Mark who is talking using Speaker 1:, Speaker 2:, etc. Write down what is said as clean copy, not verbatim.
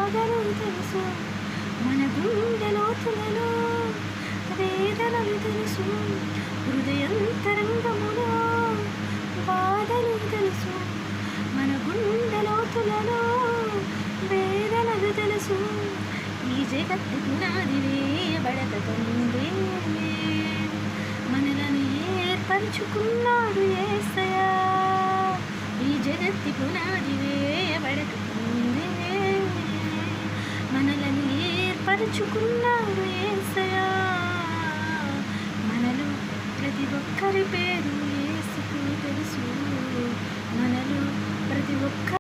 Speaker 1: బాధలు తెలుసు, మన గుండె లోతులలో వేదనలు తెలుసు, హృదయంతరంగములో బాధలు తెలుసు, మన గుండె లోతులలో వేదనలు తెలుసు. ఈ జగత్తు పునాది వేయబడక ముందే మనలను ఏర్పరచుకున్నాడు యేసయ్యా. ఈ జగత్తి పునాది వేయబడక ముందే మనలను ఏర్పరచుకున్నాడు యేసయ్యా. మనలో ప్రతి ఒక్కరి పేరు యేసుకు తెలుసు, మనలో ప్రతి ఒక్క